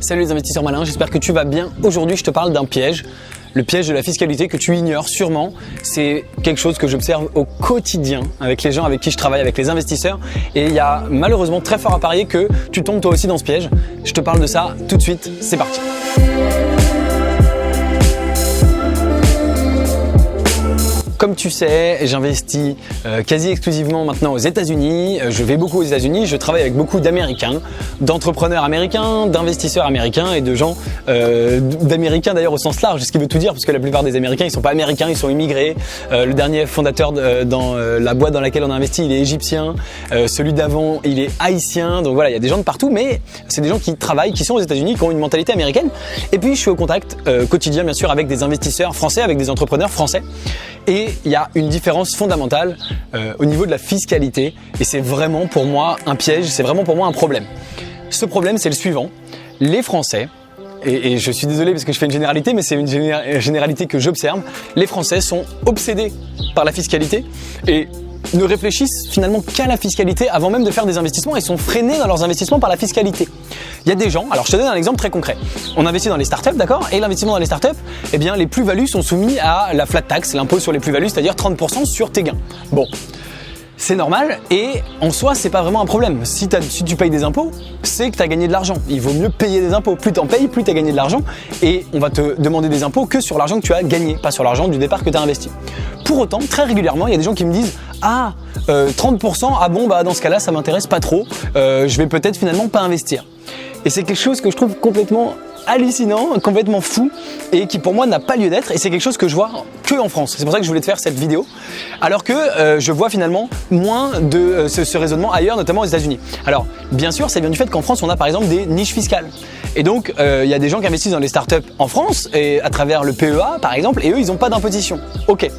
Salut les investisseurs malins, j'espère que tu vas bien. Aujourd'hui, je te parle d'un piège, le piège de la fiscalité que tu ignores sûrement. C'est quelque chose que j'observe au quotidien avec les gens avec qui je travaille, avec les investisseurs. Et il y a malheureusement très fort à parier que tu tombes toi aussi dans ce piège. Je te parle de ça tout de suite, c'est parti. Comme tu sais, j'investis quasi exclusivement maintenant aux États-Unis. Je vais beaucoup aux États-Unis. Je travaille avec beaucoup d'Américains, d'entrepreneurs américains, d'investisseurs américains et de gens d'Américains d'ailleurs au sens large. Ce qui veut tout dire parce que la plupart des Américains, ils sont pas américains, ils sont immigrés. Le dernier fondateur dans la boîte dans laquelle on a investi, il est égyptien. Celui d'avant, il est haïtien. Donc voilà, il y a des gens de partout, mais c'est des gens qui travaillent, qui sont aux États-Unis, qui ont une mentalité américaine. Et puis je suis au contact quotidien, bien sûr, avec des investisseurs français, avec des entrepreneurs français. Et il y a une différence fondamentale au niveau de la fiscalité et c'est vraiment pour moi un piège, c'est vraiment pour moi un problème. Ce problème, c'est le suivant. Les Français, et je suis désolé parce que je fais une généralité, mais c'est une généralité que j'observe, les Français sont obsédés par la fiscalité et ne réfléchissent finalement qu'à la fiscalité avant même de faire des investissements et sont freinés dans leurs investissements par la fiscalité. Il y a des gens, alors je te donne un exemple très concret. On investit dans les startups, d'accord? Et l'investissement dans les startups, eh bien les plus-values sont soumis à la flat tax, l'impôt sur les plus-values, c'est-à-dire 30% sur tes gains. Bon. C'est normal et en soi, c'est pas vraiment un problème. Si tu payes des impôts, c'est que tu as gagné de l'argent. Il vaut mieux payer des impôts. Plus tu en payes, plus tu as gagné de l'argent et on va te demander des impôts que sur l'argent que tu as gagné, pas sur l'argent du départ que tu as investi. Pour autant, très régulièrement, il y a des gens qui me disent « Ah, 30%, ah bon, bah dans ce cas-là, ça m'intéresse pas trop. Je vais peut-être finalement pas investir. » Et c'est quelque chose que je trouve complètement hallucinant, complètement fou et qui pour moi n'a pas lieu d'être et c'est quelque chose que je vois que en France. C'est pour ça que je voulais te faire cette vidéo alors que je vois finalement moins de ce raisonnement ailleurs, notamment aux États-Unis. Alors bien sûr, ça vient du fait qu'en France on a par exemple des niches fiscales et donc il y a des gens qui investissent dans les startups en France et à travers le PEA par exemple et eux ils n'ont pas d'imposition. Ok,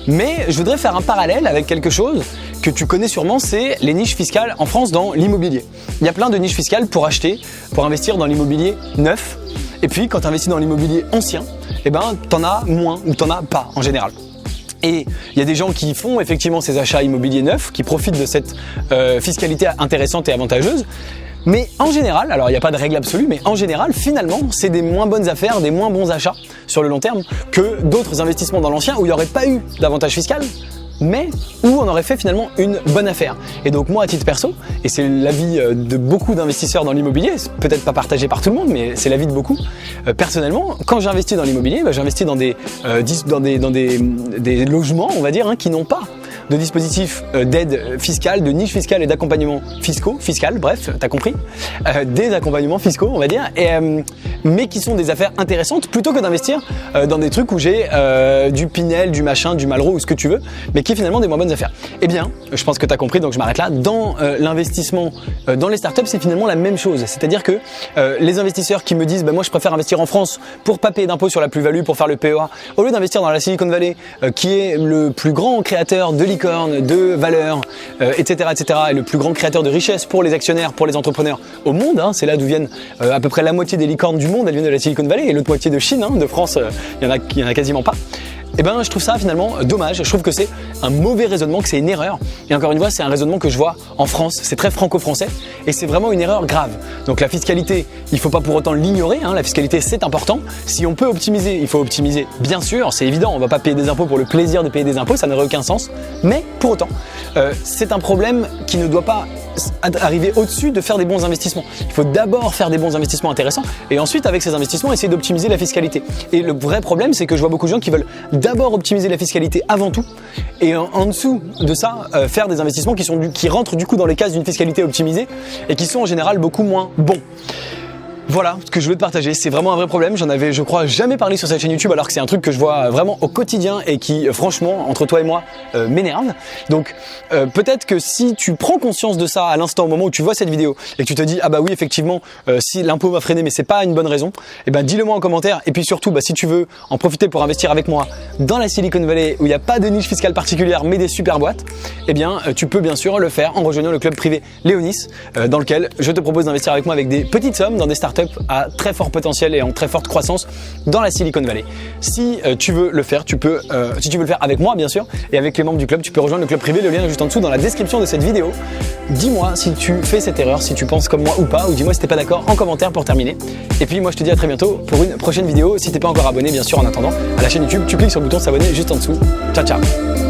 mais je voudrais faire un parallèle avec quelque chose que tu connais sûrement, c'est les niches fiscales en France dans l'immobilier. Il y a plein de niches fiscales pour acheter, pour investir dans l'immobilier neuf. Et puis quand tu investis dans l'immobilier ancien, eh ben t'en as moins ou t'en as pas en général. Et il y a des gens qui font effectivement ces achats immobiliers neufs, qui profitent de cette fiscalité intéressante et avantageuse. Mais en général, alors il n'y a pas de règle absolue, mais en général, finalement, c'est des moins bonnes affaires, des moins bons achats sur le long terme que d'autres investissements dans l'ancien où il n'y aurait pas eu d'avantage fiscal, mais où on aurait fait finalement une bonne affaire. Et donc moi à titre perso, et c'est l'avis de beaucoup d'investisseurs dans l'immobilier, c'est peut-être pas partagé par tout le monde, mais c'est l'avis de beaucoup, personnellement, quand j'investis dans l'immobilier, j'investis dans des logements, on va dire, qui n'ont pas de dispositifs d'aide fiscale, de niche fiscale et d'accompagnement fiscal, bref, t'as compris, des accompagnements fiscaux, on va dire, mais qui sont des affaires intéressantes plutôt que d'investir dans des trucs où j'ai du Pinel, du machin, du Malraux ou ce que tu veux, mais qui est finalement des moins bonnes affaires. Eh bien, je pense que t'as compris, donc je m'arrête là. Dans l'investissement dans les startups, c'est finalement la même chose. C'est-à-dire que les investisseurs qui me disent, moi je préfère investir en France pour pas payer d'impôts sur la plus-value, pour faire le PEA, au lieu d'investir dans la Silicon Valley, qui est le plus grand créateur de licorne, de valeur, etc., et le plus grand créateur de richesse pour les actionnaires, pour les entrepreneurs au monde. C'est là d'où viennent à peu près la moitié des licornes du monde, elles viennent de la Silicon Valley, et l'autre moitié de Chine, de France, il y en a quasiment pas. Eh ben, je trouve ça finalement dommage. Je trouve que c'est un mauvais raisonnement, que c'est une erreur. Et encore une fois, c'est un raisonnement que je vois en France. C'est très franco-français et c'est vraiment une erreur grave. Donc la fiscalité, il faut pas pour autant l'ignorer. La fiscalité, c'est important. Si on peut optimiser, il faut optimiser. Bien sûr, c'est évident. On va pas payer des impôts pour le plaisir de payer des impôts, ça n'aurait aucun sens. Mais pour autant, c'est un problème qui ne doit pas arriver au-dessus de faire des bons investissements. Il faut d'abord faire des bons investissements intéressants et ensuite avec ces investissements essayer d'optimiser la fiscalité. Et le vrai problème, c'est que je vois beaucoup de gens qui veulent d'abord optimiser la fiscalité avant tout et en dessous de ça faire des investissements qui rentrent du coup dans les cases d'une fiscalité optimisée et qui sont en général beaucoup moins bons. Voilà ce que je veux te partager, c'est vraiment un vrai problème, j'en avais je crois jamais parlé sur cette chaîne YouTube alors que c'est un truc que je vois vraiment au quotidien et qui franchement entre toi et moi m'énerve. Donc peut-être que si tu prends conscience de ça à l'instant au moment où tu vois cette vidéo et que tu te dis ah bah oui effectivement si l'impôt m'a freiné mais c'est pas une bonne raison, et ben dis-le moi en commentaire et puis surtout si tu veux en profiter pour investir avec moi dans la Silicon Valley où il n'y a pas de niche fiscale particulière mais des super boîtes, et bien tu peux bien sûr le faire en rejoignant le club privé Léonis dans lequel je te propose d'investir avec moi avec des petites sommes dans des startups start-up à très fort potentiel et en très forte croissance dans la Silicon Valley. Si tu veux le faire, si tu veux le faire avec moi bien sûr et avec les membres du club, tu peux rejoindre le club privé, le lien est juste en dessous dans la description de cette vidéo. Dis-moi si tu fais cette erreur, si tu penses comme moi ou pas, ou dis-moi si t'es pas d'accord en commentaire pour terminer. Et puis moi je te dis à très bientôt pour une prochaine vidéo. Si t'es pas encore abonné bien sûr en attendant à la chaîne YouTube, tu cliques sur le bouton s'abonner juste en dessous. Ciao ciao.